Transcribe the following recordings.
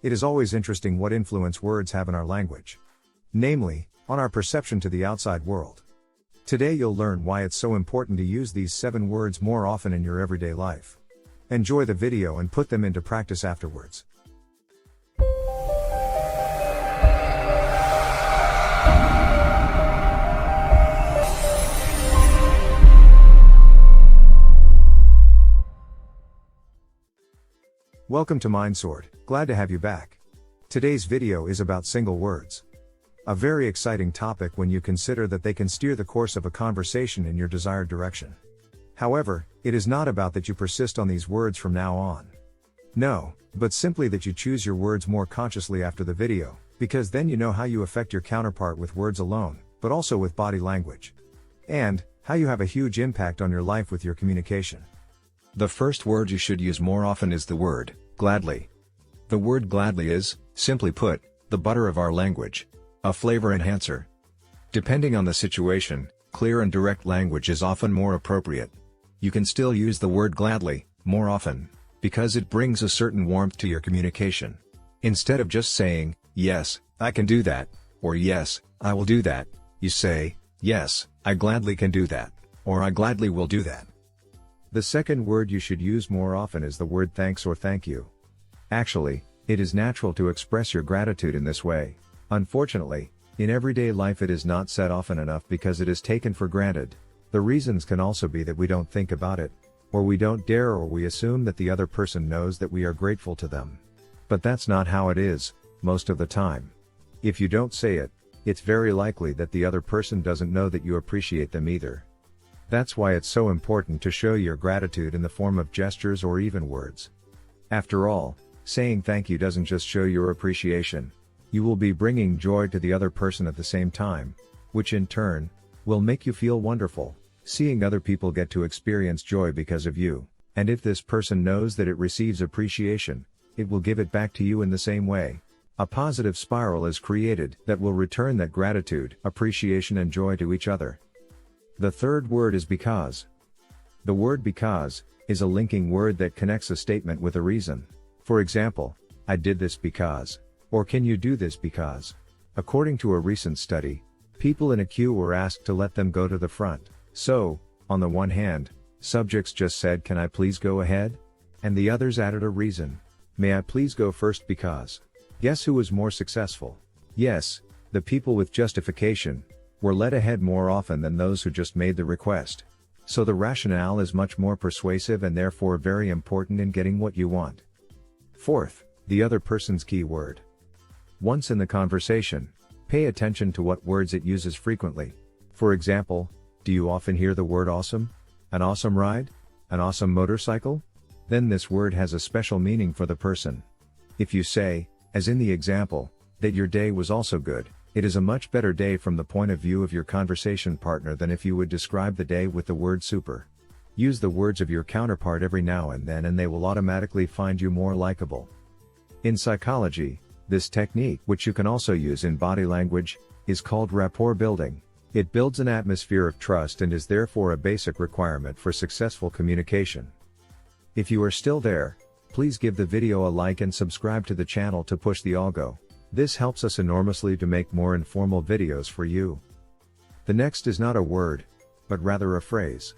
It is always interesting what influence words have in our language. Namely, on our perception to the outside world. Today you'll learn why it's so important to use these 7 words more often in your everyday life. Enjoy the video and put them into practice afterwards. Welcome to MindSword, glad to have you back. Today's video is about single words. A very exciting topic when you consider that they can steer the course of a conversation in your desired direction. However, it is not about that you persist on these words from now on. No, but simply that you choose your words more consciously after the video, because then you know how you affect your counterpart with words alone, but also with body language. And, how you have a huge impact on your life with your communication. The first word you should use more often is the word, gladly. The word gladly is, simply put, the butter of our language. A flavor enhancer. Depending on the situation, clear and direct language is often more appropriate. You can still use the word gladly, more often, because it brings a certain warmth to your communication. Instead of just saying, yes, I can do that, or yes, I will do that, you say, yes, I gladly can do that, or I gladly will do that. The second word you should use more often is the word thanks or thank you. Actually, it is natural to express your gratitude in this way. Unfortunately, in everyday life it is not said often enough because it is taken for granted. The reasons can also be that we don't think about it, or we don't dare, or we assume that the other person knows that we are grateful to them. But that's not how it is, most of the time. If you don't say it, it's very likely that the other person doesn't know that you appreciate them either. That's why it's so important to show your gratitude in the form of gestures or even words. After all, saying thank you doesn't just show your appreciation. You will be bringing joy to the other person at the same time, which in turn, will make you feel wonderful, seeing other people get to experience joy because of you. And if this person knows that it receives appreciation, it will give it back to you in the same way. A positive spiral is created that will return that gratitude, appreciation and joy to each other. The third word is because. The word because is a linking word that connects a statement with a reason. For example, I did this because, or can you do this because? According to a recent study, people in a queue were asked to let them go to the front. So, on the one hand, subjects just said, can I please go ahead? And the others added a reason. May I please go first because? Guess who was more successful? Yes, the people with justification were led ahead more often than those who just made the request. So the rationale is much more persuasive and therefore very important in getting what you want. Fourth, the other person's key word. Once in the conversation, pay attention to what words it uses frequently. For example, do you often hear the word awesome? An awesome ride? An awesome motorcycle? Then this word has a special meaning for the person. If you say, as in the example, that your day was also good, it is a much better day from the point of view of your conversation partner than if you would describe the day with the word super. Use the words of your counterpart every now and then and they will automatically find you more likable. In psychology, this technique, which you can also use in body language, is called rapport building. It builds an atmosphere of trust and is therefore a basic requirement for successful communication. If you are still there, please give the video a like and subscribe to the channel to push the algo. This helps us enormously to make more informal videos for you. The next is not a word, but rather a phrase.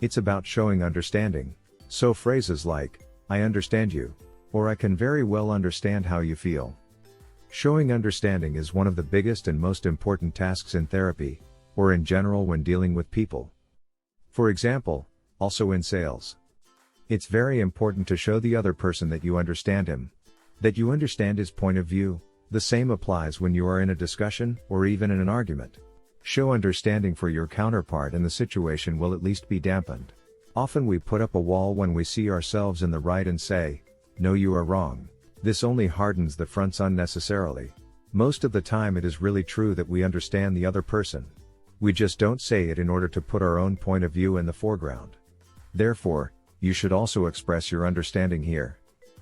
It's about showing understanding, so phrases like, I understand you, or I can very well understand how you feel. Showing understanding is one of the biggest and most important tasks in therapy, or in general when dealing with people. For example, also in sales. It's very important to show the other person that you understand him, that you understand his point of view. The same applies when you are in a discussion, or even in an argument. Show understanding for your counterpart and the situation will at least be dampened. Often we put up a wall when we see ourselves in the right and say, no, you are wrong. This only hardens the fronts unnecessarily. Most of the time it is really true that we understand the other person. We just don't say it in order to put our own point of view in the foreground. Therefore, you should also express your understanding here.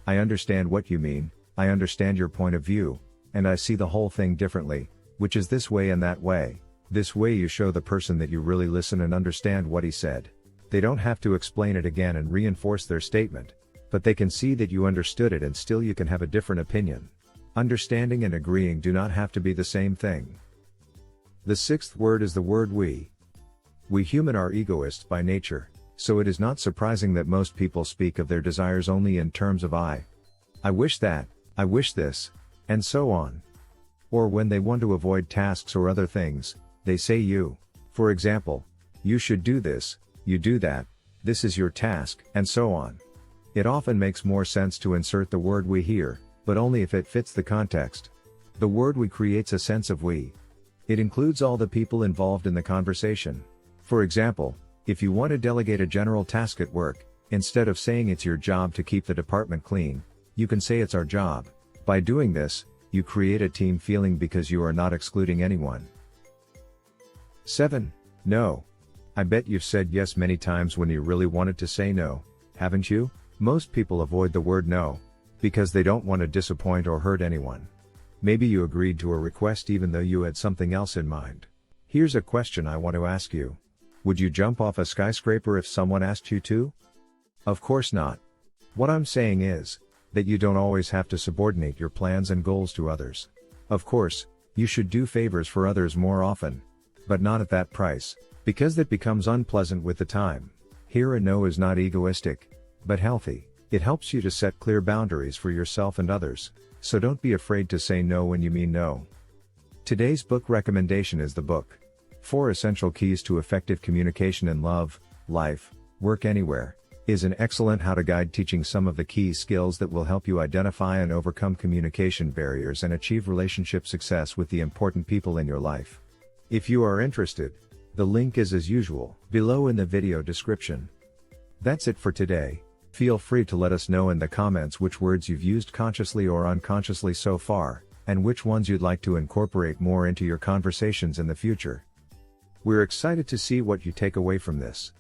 I understand what you mean, I understand your point of view, and I see the whole thing differently, which is this way and that way. This way you show the person that you really listen and understand what he said. They don't have to explain it again and reinforce their statement. but they can see that you understood it and still you can have a different opinion. Understanding and agreeing do not have to be the same thing. The sixth word is the word we. We human are egoists by nature, so it is not surprising that most people speak of their desires only in terms of I wish that, I wish this, and so on. Or when they want to avoid tasks or other things, they say you. For example, you should do this, you do that, this is your task, and so on. It often makes more sense to insert the word we here, but only if it fits the context. The word we creates a sense of we. It includes all the people involved in the conversation. For example, if you want to delegate a general task at work, instead of saying it's your job to keep the department clean, you can say it's our job. By doing this, you create a team feeling because you are not excluding anyone. 7. No. I bet you've said yes many times when you really wanted to say no, haven't you? Most people avoid the word no, because they don't want to disappoint or hurt anyone. Maybe you agreed to a request even though you had something else in mind. Here's a question I want to ask you. Would you jump off a skyscraper if someone asked you to? Of course not. What I'm saying is, that you don't always have to subordinate your plans and goals to others. Of course, you should do favors for others more often. But not at that price, because that becomes unpleasant with the time. Here a no is not egoistic, but healthy. It helps you to set clear boundaries for yourself and others, so don't be afraid to say no when you mean no. Today's book recommendation is the book 4 Essential Keys to Effective Communication in Love, Life, Work Anywhere. Is an excellent how-to guide teaching some of the key skills that will help you identify and overcome communication barriers and achieve relationship success with the important people in your life. If you are interested, the link is as usual, below in the video description. That's it for today. Feel free to let us know in the comments which words you've used consciously or unconsciously so far, and which ones you'd like to incorporate more into your conversations in the future. We're excited to see what you take away from this.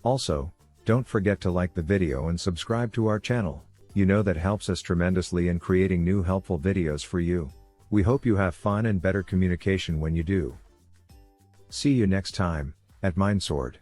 Also, don't forget to like the video and subscribe to our channel. You know that helps us tremendously in creating new helpful videos for you. We hope you have fun and better communication when you do. See you next time, at MindSword.